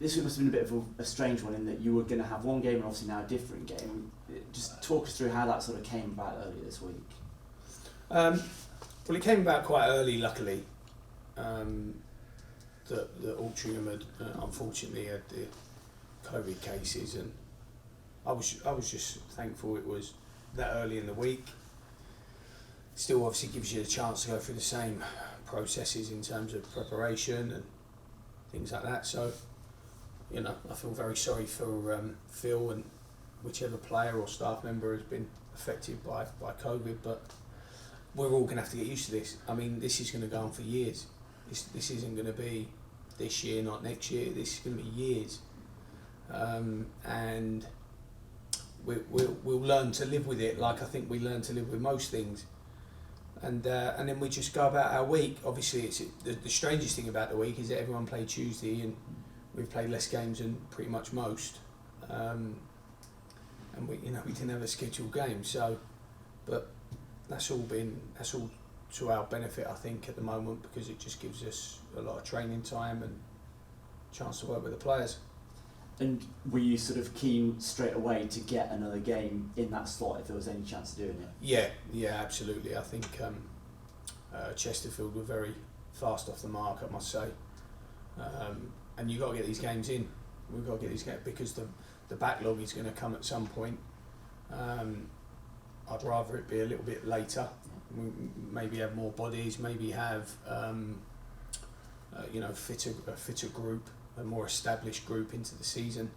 this must have been a bit of a strange one in that you were going to have one game and obviously now a different game. Just talk us through how that sort of came about earlier this week. Well, it came about quite early, luckily. That Altrincham had unfortunately had the COVID cases, and I was just thankful it was that early in the week. Still, obviously, gives you a chance to go through the same processes in terms of preparation and things like that. So, I feel very sorry for Phil and whichever player or staff member has been affected by COVID, but we're all going to have to get used to this. I mean, this is going to go on for years. This isn't going to be this year, not next year. This is going to be years, and we'll learn to live with it, like I think we learn to live with most things. And then we just go about our week. Obviously, it's the strangest thing about the week is that everyone played Tuesday, and we've played less games than pretty much most. And we didn't have a scheduled game. So, but that's all to our benefit, I think, at the moment, because it just gives us a lot of training time and chance to work with the players. And were you sort of keen straight away to get another game in that slot if there was any chance of doing it? Yeah, absolutely. I think Chesterfield were very fast off the mark, I must say. And you've got to get these games in. We've got to get these games because the backlog is going to come at some point. I'd rather it be a little bit later. We maybe have more bodies, maybe have a fitter group, a more established group into the season.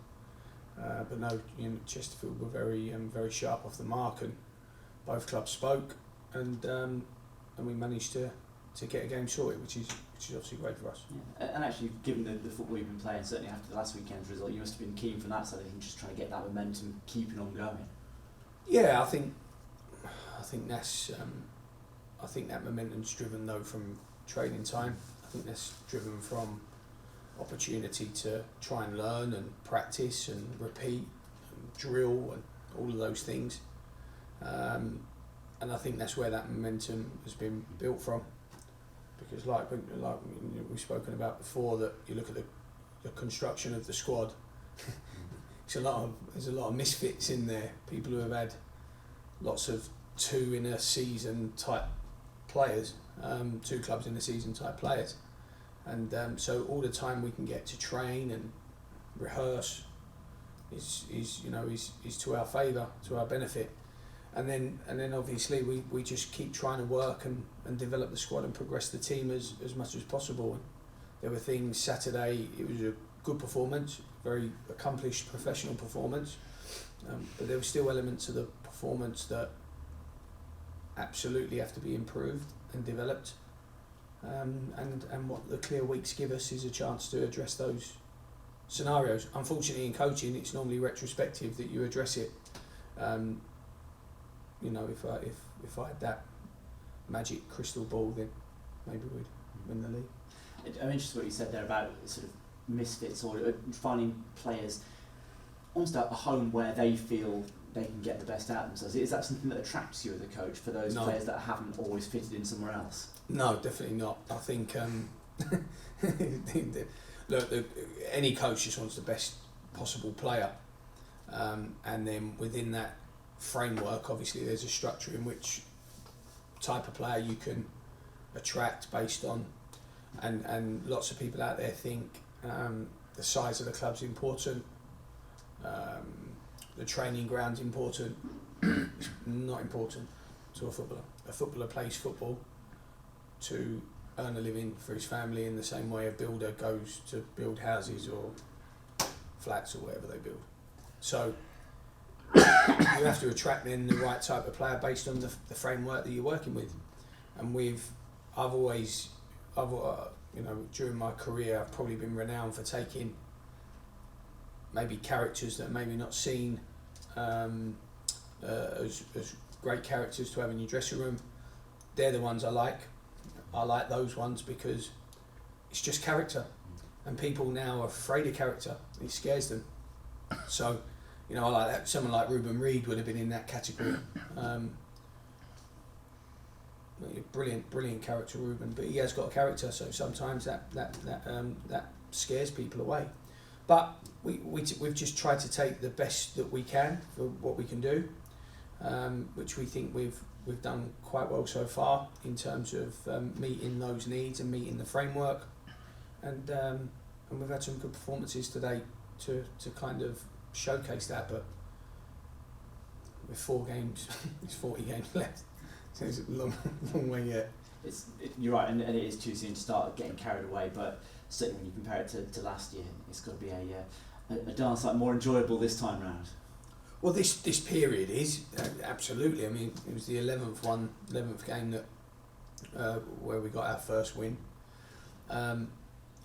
But no, Chesterfield were very sharp off the mark, and both clubs spoke, and we managed to get a game sorted, which is obviously great for us. Yeah. And actually, given the football you've been playing, certainly after the last weekend's result, you must have been keen from that side of things, just trying to get that momentum keeping on going. Yeah, I think that's I think that momentum's driven though from training time. I think that's driven from opportunity to try and learn and practice and repeat and drill and all of those things. And I think that's where that momentum has been built from. Because like we've spoken about before, that you look at the construction of the squad, there's a lot of misfits in there. People who have had lots of 2 in a season type players, 2 clubs in a season type players, and so all the time we can get to train and rehearse is to our favour, to our benefit, and then obviously we just keep trying to work and develop the squad and progress the team as much as possible. And there were things Saturday, it was a good performance, very accomplished professional performance, but there were still elements of the performance that absolutely have to be improved and developed, and what the clear weeks give us is a chance to address those scenarios. Unfortunately, in coaching, it's normally retrospective that you address it. If I had that magic crystal ball, then maybe we'd win the league. I'm interested in what you said there about sort of misfits or finding players almost a home where they feel they can get the best out of themselves. Is that something that attracts you as a coach for those players that haven't always fitted in somewhere else? No, definitely not. I think any coach just wants the best possible player, and then within that framework, obviously there's a structure in which type of player you can attract based on, and lots of people out there think the size of the club's important, the training ground's important. It's not important to a footballer. A footballer plays football to earn a living for his family in the same way a builder goes to build houses or flats or whatever they build. So you have to attract then the right type of player based on the framework that you're working with. And I've always during my career, I've probably been renowned for taking maybe characters that are maybe not seen as great characters to have in your dressing room. They're the ones I like. I like those ones because it's just character, and people now are afraid of character. It scares them. So, I like that. Someone like Ruben Reid would have been in that category. Brilliant character, Ruben, but he has got a character. So sometimes that scares people away. But we've just tried to take the best that we can for what we can do, which we think we've done quite well so far in terms of meeting those needs and meeting the framework, and we've had some good performances today to kind of showcase that. But with 4 games, there's 40 games left, so it's a long way yet. You're right, and it is too soon to start getting carried away, but certainly when you compare it to last year, it's got to be a darn sight more enjoyable this time round. Well, this period is absolutely. I mean, it was the 11th game that where we got our first win.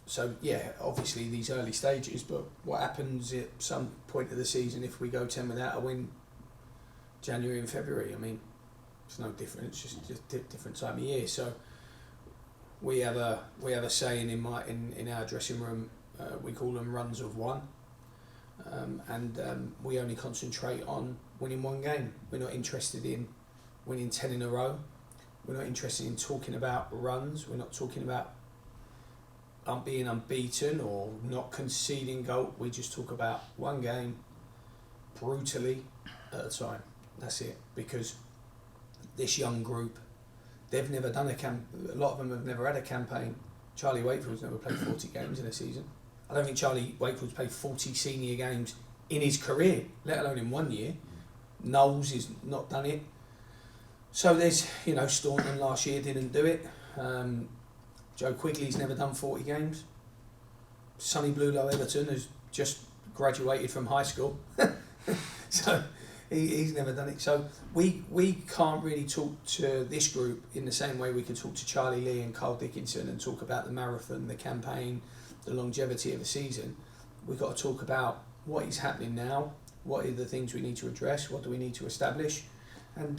So yeah, obviously these early stages, but what happens at some point of the season if we go 10 without a win, January and February? I mean, it's no different. It's just a different time of year. So we have a saying in our dressing room. We call them runs of one, and we only concentrate on winning one game. We're not interested in winning 10 in a row. We're not interested in talking about runs. We're not talking about being unbeaten or not conceding goal. We just talk about one game brutally at a time. That's it. Because this young group, they've never done a lot of them have never had a campaign. Charlie Wakefield's never played 40 games in a season. I don't think Charlie Wakefield's played 40 senior games in his career, let alone in 1 year. Knowles has not done it. So there's, Staunton last year didn't do it. Joe Quigley's never done 40 games. Sonny Bluelow Everton has just graduated from high school. So he's never done it. So we can't really talk to this group in the same way we could talk to Charlie Lee and Carl Dickinson and talk about the marathon, the campaign, the longevity of the season. We've got to talk about what is happening now, what are the things we need to address, what do we need to establish, and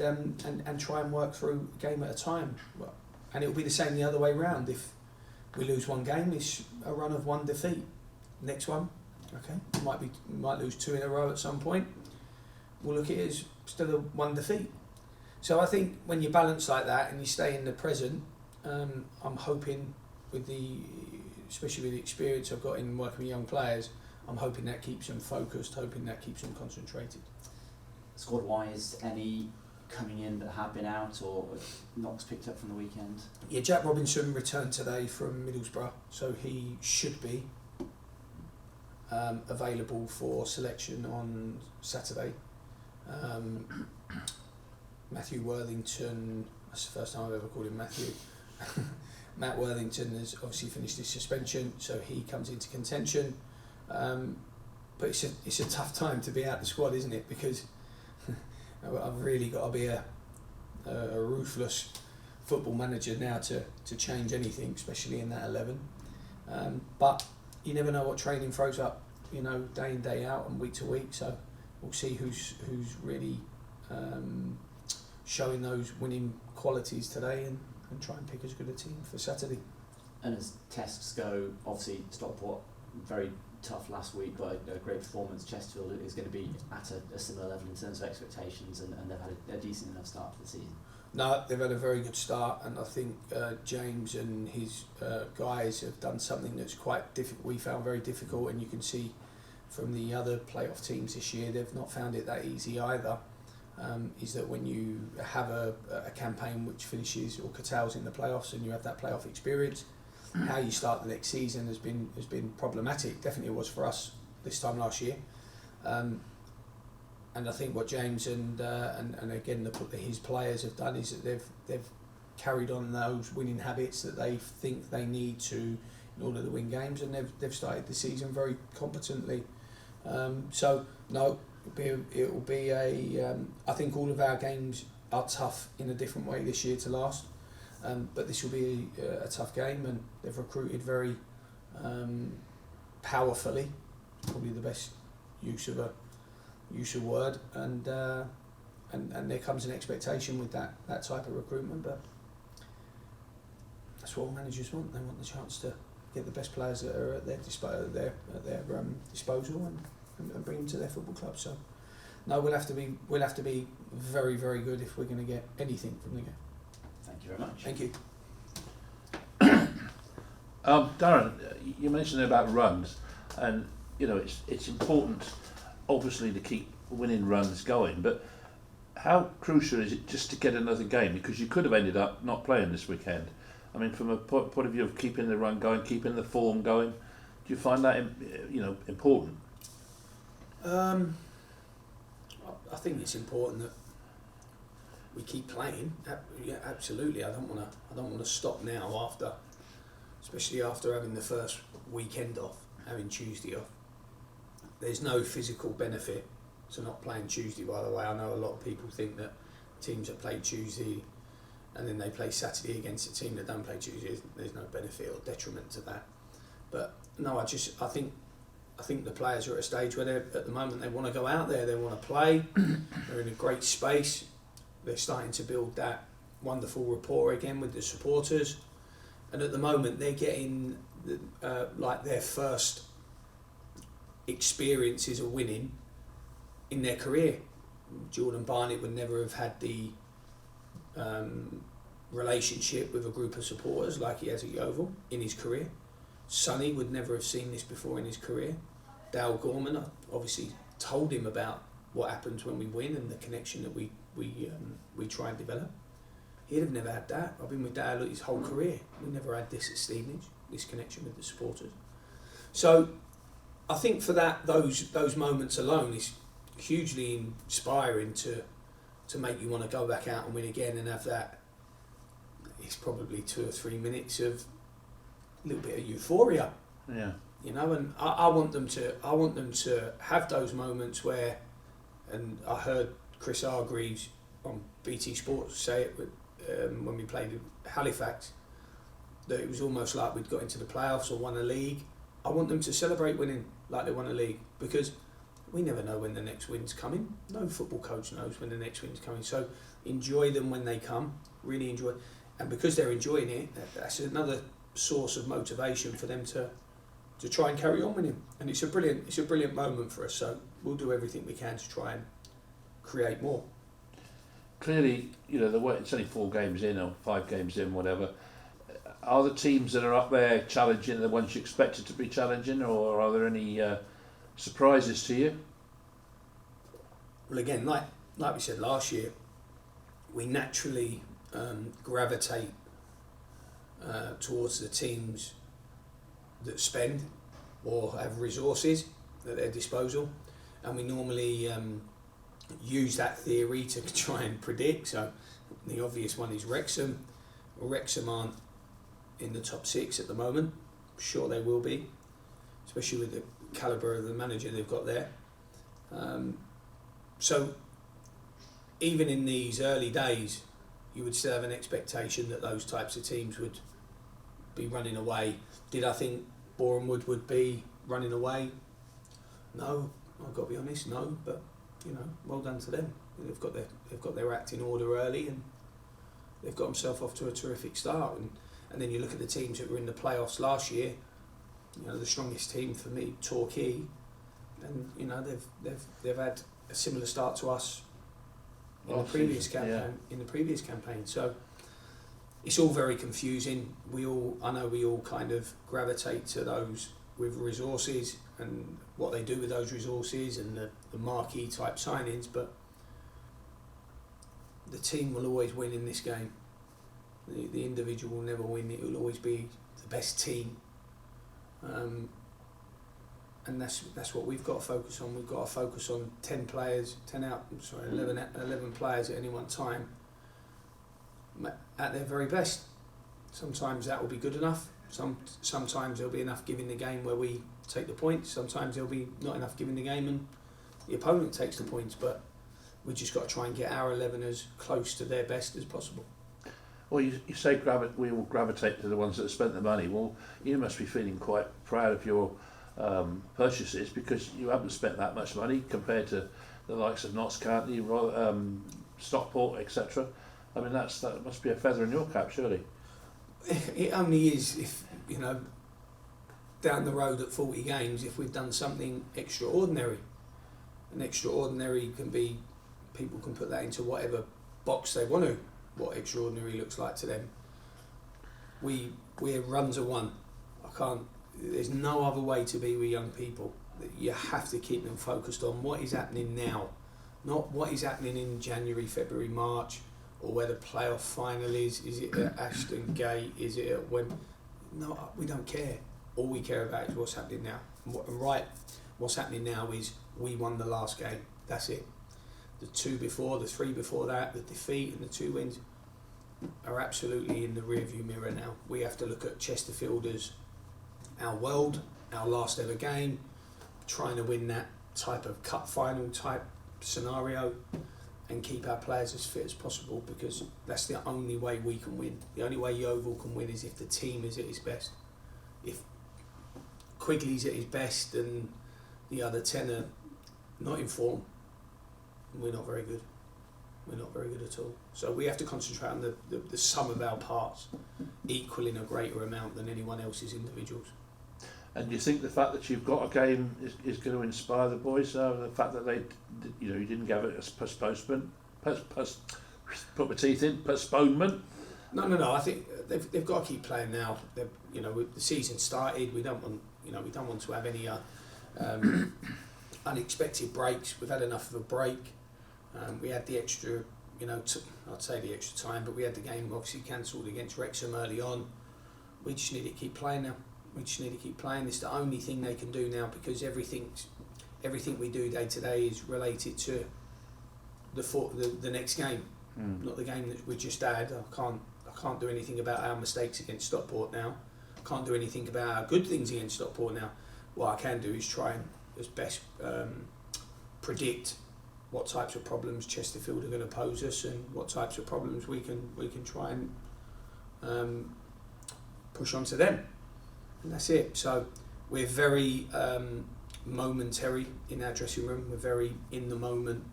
try and work through a game at a time. Well, and it'll be the same the other way round. If we lose one game, it's a run of one defeat. Next one, okay, might lose 2 in a row at some point. We'll look at it as still a 1 defeat. So I think when you balance like that and you stay in the present, I'm hoping especially with the experience I've got in working with young players, I'm hoping that keeps them focused, hoping that keeps them concentrated. Squad-wise, any coming in that have been out or knocks picked up from the weekend? Yeah, Jack Robinson returned today from Middlesbrough, so he should be available for selection on Saturday. Matthew Worthington, that's the first time I've ever called him Matthew. Matt Worthington has obviously finished his suspension, so he comes into contention. But it's a tough time to be out the squad, isn't it? Because I've really got to be a ruthless football manager now to change anything, especially in that 11. But you never know what training throws up, day in, day out and week to week. So we'll see who's really showing those winning qualities today and try and pick as good a team for Saturday. And as tests go, obviously Stockport, very tough last week, but a great performance. Chesterfield is going to be at a similar level in terms of expectations, and they've had a decent enough start to the season. No, they've had a very good start, and I think James and his guys have done something that's quite difficult. We found very difficult, and you can see from the other playoff teams this year, they've not found it that easy either. Is that when you have a campaign which finishes or curtails in the playoffs, and you have that playoff experience, how you start the next season has been problematic. Definitely it was for us this time last year, and I think what James and again his players have done is that they've carried on those winning habits that they think they need to in order to win games, and they've started the season very competently. So no, it will be I think all of our games are tough in a different way this year to last. But this will be a tough game, and they've recruited very powerfully, probably the best use of a word, and there comes an expectation with that type of recruitment. But that's what all managers want. They want the chance to get the best players that are at their disposal and bring them to their football club. So no, we'll have to be very, very good if we're going to get anything from the game. Thank you very much. Thank you. Darren, you mentioned about runs, and it's important, obviously, to keep winning runs going, but how crucial is it just to get another game? Because you could have ended up not playing this weekend. I mean, from a point of view of keeping the run going, keeping the form going, do you find that important? I think it's important that we keep playing. Yeah, absolutely. I don't want to stop now especially after having the first weekend off, having Tuesday off. There's no physical benefit to not playing Tuesday, by the way. I know a lot of people think that teams that play Tuesday and then they play Saturday against a team that don't play Tuesday, there's no benefit or detriment to that. But no, I think the players are at a stage where at the moment they want to go out there, they want to play, they're in a great space, they're starting to build that wonderful rapport again with the supporters, and at the moment they're getting like their first experiences of winning in their career. Jordan Barnett would never have had the relationship with a group of supporters like he has at Yeovil in his career. Sonny would never have seen this before in his career. Dale Gorman, I obviously told him about what happens when we win and the connection that we try and develop. He'd have never had that. I've been with Dale his whole career. We never had this at Stevenage, this connection with the supporters. So I think for that, those moments alone is hugely inspiring to make you want to go back out and win again and have that. It's probably 2 or 3 minutes of a little bit of euphoria. Yeah. And I want them to have those moments where, and I heard Chris Hargreaves on BT Sports say it when we played Halifax, that it was almost like we'd got into the playoffs or won a league. I want them to celebrate winning like they won a league, because we never know when the next win's coming. No football coach knows when the next win's coming. So enjoy them when they come, really enjoy. And because they're enjoying it, that's another source of motivation for them to try and carry on winning. And it's a brilliant moment for us. So we'll do everything we can to try and create more. Clearly, the way it's only 4 games in or 5 games in, whatever. Are the teams that are up there challenging the ones you expected to be challenging, or are there any surprises to you? Well, again, like we said last year, we naturally gravitate towards the teams that spend or have resources at their disposal, and we normally use that theory to try and predict. So the obvious one is Wrexham. Wrexham aren't in the top 6 at the moment. I'm sure they will be, especially with the calibre of the manager they've got there. So even in these early days, you would still have an expectation that those types of teams would be running away. Did I think Boreham Wood would be running away? No, I've got to be honest, no. But well done to them. They've got their act in order early, and they've got themselves off to a terrific start. And then you look at the teams that were in the playoffs last year. The strongest team for me, Torquay, and they've had a similar start to us in the previous campaign. So it's all very confusing. I know we all kind of gravitate to those with resources and what they do with those resources and the marquee type signings, but the team will always win in this game. The individual will never win. It will always be the best team, and that's what we've got to focus on. We've got to focus on 11 players at any one time at their very best. Sometimes that will be good enough. Sometimes there'll be enough giving the game where we take the points. Sometimes there'll be not enough giving the game and the opponent takes the points. But we've just got to try and get our 11 as close to their best as possible. Well, you say we will gravitate to the ones that have spent the money. Well, you must be feeling quite proud of your purchases, because you haven't spent that much money compared to the likes of Notts County, Stockport, etc. I mean, that must be a feather in your cap, surely. It only is if, down the road at 40 games, if we've done something extraordinary. And extraordinary can be, people can put that into whatever box they want to, what extraordinary looks like to them. We're runs of one. There's no other way to be with young people. you have to keep them focused on what is happening now, not what is happening in January, February, March, or where the playoff final is. Is it at Ashton Gate? Is it at when? No, we don't care. All we care about is what's happening now. What's happening now is we won the last game. That's it. The 2 before, the 3 before that, the defeat and the 2 wins are absolutely in the rearview mirror now. We have to look at Chesterfield as our world, our last ever game, trying to win that type of cup final type scenario and keep our players as fit as possible, because that's the only way we can win. The only way Yeovil can win is if the team is at its best. If Quigley's at his best and the other 10 are not in form, we're not very good. We're not very good at all. So we have to concentrate on the sum of our parts equaling a greater amount than anyone else's individuals. And do you think the fact that you've got a game is going to inspire the boys? The fact that they, you didn't give it a postponement, put my teeth in, postponement? No. I think they've got to keep playing now. The season started. We don't want to have any unexpected breaks. We've had enough of a break. We had the extra, I'd say the extra time, but we had the game obviously cancelled against Wrexham early on. We just need to keep playing now. It's the only thing they can do now, because everything we do day to day is related to the next game, not the game that we just had. I can't do anything about our mistakes against Stockport now. I can't do anything about our good things against Stockport now. What I can do is try and as best predict what types of problems Chesterfield are going to pose us and what types of problems we can try and push onto them. And that's it. So we're very momentary in our dressing room. We're very in the moment.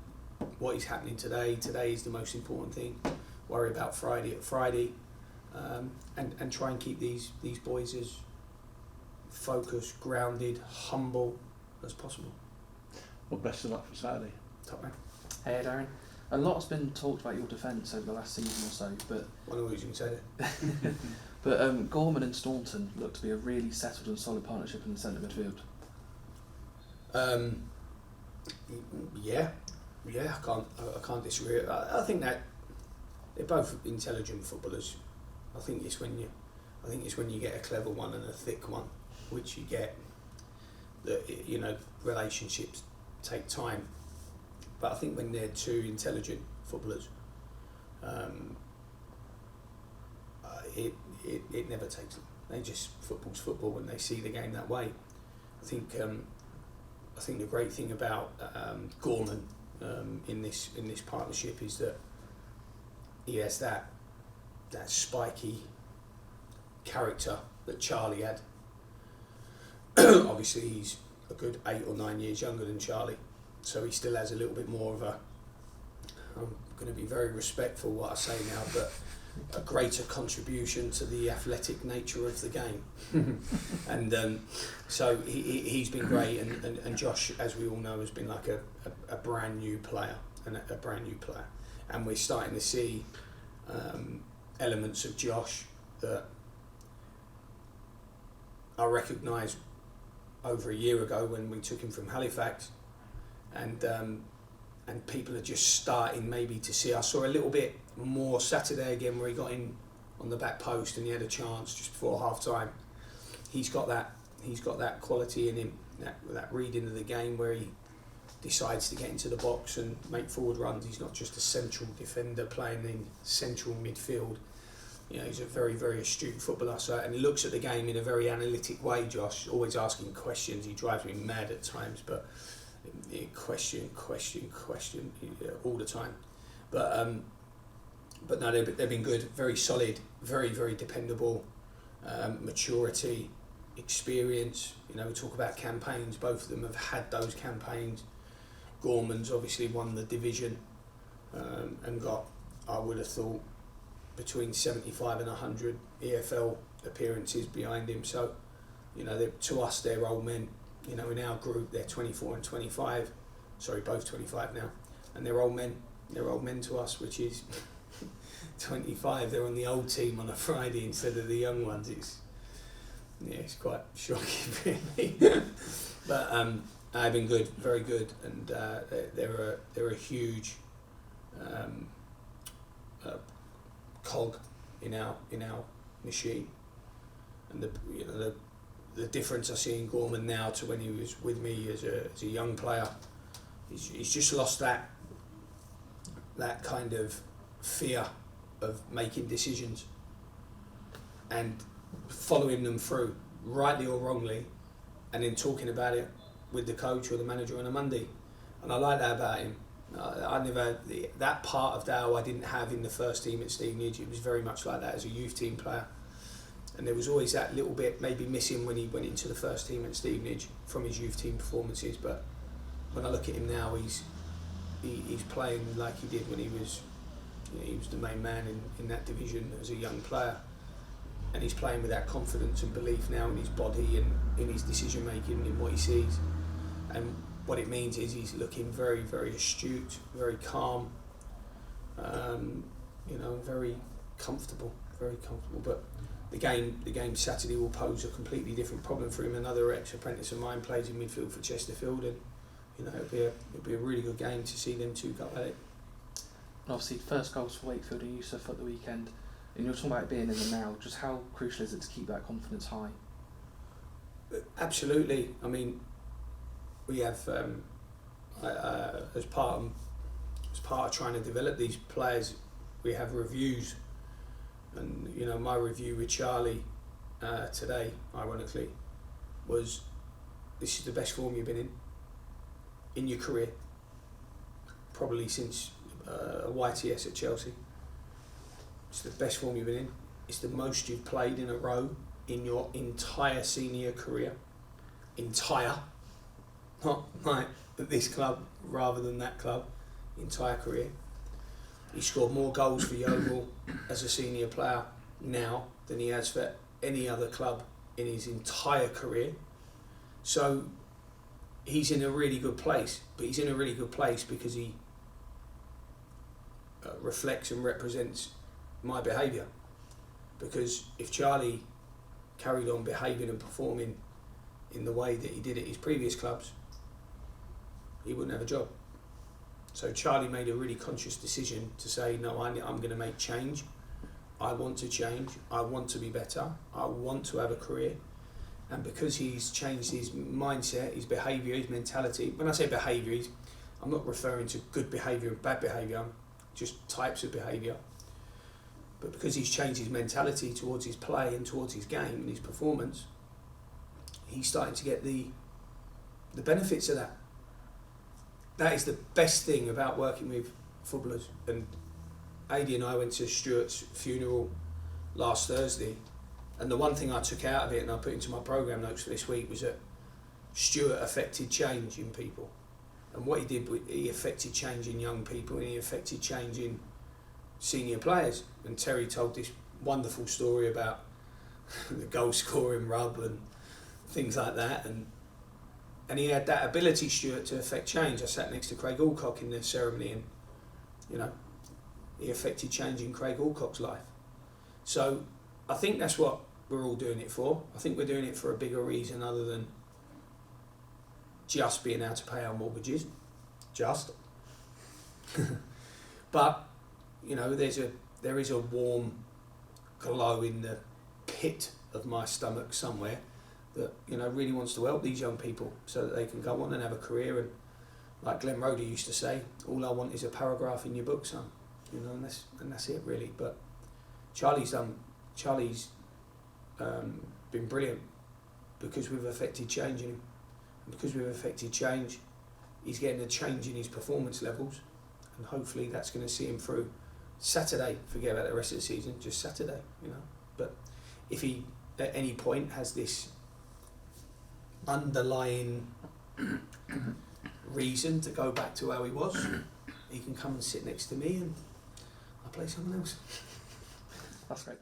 What is happening today? Today is the most important thing. Worry about Friday at Friday, and try and keep these boys as focused, grounded, humble as possible. Well, best of luck for Saturday. Top man. Hey Darren, a lot's been talked about your defence over the last season or so, but One of you can say it. but Gorman and Staunton look to be a really settled and solid partnership in the centre midfield. Yeah, I can't disagree. I think that they're both intelligent footballers. I think it's when you get a clever one and a thick one, which you get. That relationships take time, but I think when they're two intelligent footballers, it never takes them. They just football's football when they see the game that way. I think the great thing about Gorman in this partnership is that he has that spiky character that Charlie had. Obviously he's a good 8 or 9 years younger than Charlie, so he still has a little bit more of a, I'm going to be very respectful what I say now, but a greater contribution to the athletic nature of the game. And so he's been great, and Josh, as we all know, has been like a brand new player, and we're starting to see elements of Josh that I recognised over a year ago when we took him from Halifax, and people are just starting maybe to see. I saw a little bit more Saturday again where he got in on the back post and he had a chance just before half time. He's got that quality in him, that reading of the game where he decides to get into the box and make forward runs. He's not just a central defender playing in central midfield. He's a very, very astute footballer. So, and he looks at the game in a very analytic way, Josh, always asking questions. He drives me mad at times, but question all the time. But no, they've been good, very solid, very, very dependable, maturity, experience. We talk about campaigns. Both of them have had those campaigns. Gorman's obviously won the division and got, I would have thought, between 75 and 100 EFL appearances behind him. So, to us, they're old men. In our group, they're 24 and 25. Sorry, both 25 now. And they're old men. They're old men to us, which is 25. They're on the old team on a Friday instead of the young ones. It's quite shocking, really. But They've been good, very good, and they're a huge cog in our machine. And the difference I see in Gorman now to when he was with me as a young player, he's just lost that kind of fear of making decisions and following them through, rightly or wrongly, and then talking about it with the coach or the manager on a Monday. And I like that about him. I never, that part of Dow I didn't have in the first team at Stevenage. It was very much like that as a youth team player. And there was always that little bit maybe missing when he went into the first team at Stevenage from his youth team performances. But when I look at him now, he's playing like he did when he was the main man in that division as a young player. And he's playing with that confidence and belief now in his body and in his decision making, in what he sees. And what it means is he's looking very, very astute, very calm, very comfortable, But the game Saturday will pose a completely different problem for him. Another ex-apprentice of mine plays in midfield for Chesterfield, and it'll be a really good game to see them two go at it. And obviously, first goals for Wakefield and Yusuf at the weekend. And you're talking about it being in the now. Just how crucial is it to keep that confidence high? Absolutely. I mean, we have as part of trying to develop these players, we have reviews, and my review with Charlie today, ironically, was this is the best form you've been in your career, probably since a YTS at Chelsea. It's the best form you've been in. It's the most you've played in a row in your entire senior career. Entire. Not like at this club rather than that club. Entire career. He scored more goals for Yeovil as a senior player now than he has for any other club in his entire career. So he's in a really good place. But he's in a really good place because he reflects and represents my behaviour. Because if Charlie carried on behaving and performing in the way that he did at his previous clubs, he wouldn't have a job. So Charlie made a really conscious decision to say, no, I'm going to make change. I want to change. I want to be better. I want to have a career. And because he's changed his mindset, his behaviour, his mentality. When I say behaviour, I'm not referring to good behaviour and bad behaviour, just types of behaviour. But because he's changed his mentality towards his play and towards his game and his performance, he's starting to get the benefits of that. That is the best thing about working with footballers. And Adi and I went to Stuart's funeral last Thursday, and the one thing I took out of it and I put into my programme notes for this week was that Stuart affected change in people. And what he did, he affected change in young people, and he affected change in senior players. And Terry told this wonderful story about the goal scoring rub and things like that, and he had that ability, Stuart, to affect change. I sat next to Craig Alcock in the ceremony, and he affected change in Craig Alcock's life. So I think that's what we're all doing it for. I think we're doing it for a bigger reason other than just being able to pay our mortgages. But there is a warm glow in the pit of my stomach somewhere that really wants to help these young people so that they can go on and have a career. And like Glenn Roeder used to say, all I want is a paragraph in your book, son. And that's it really. But Charlie's been brilliant because we've affected change in him. And because we've affected change, he's getting a change in his performance levels, and hopefully that's going to see him through Saturday. Forget about the rest of the season, just Saturday, But if he at any point has this underlying reason to go back to how he was, he can come and sit next to me and I'll play someone else. That's great.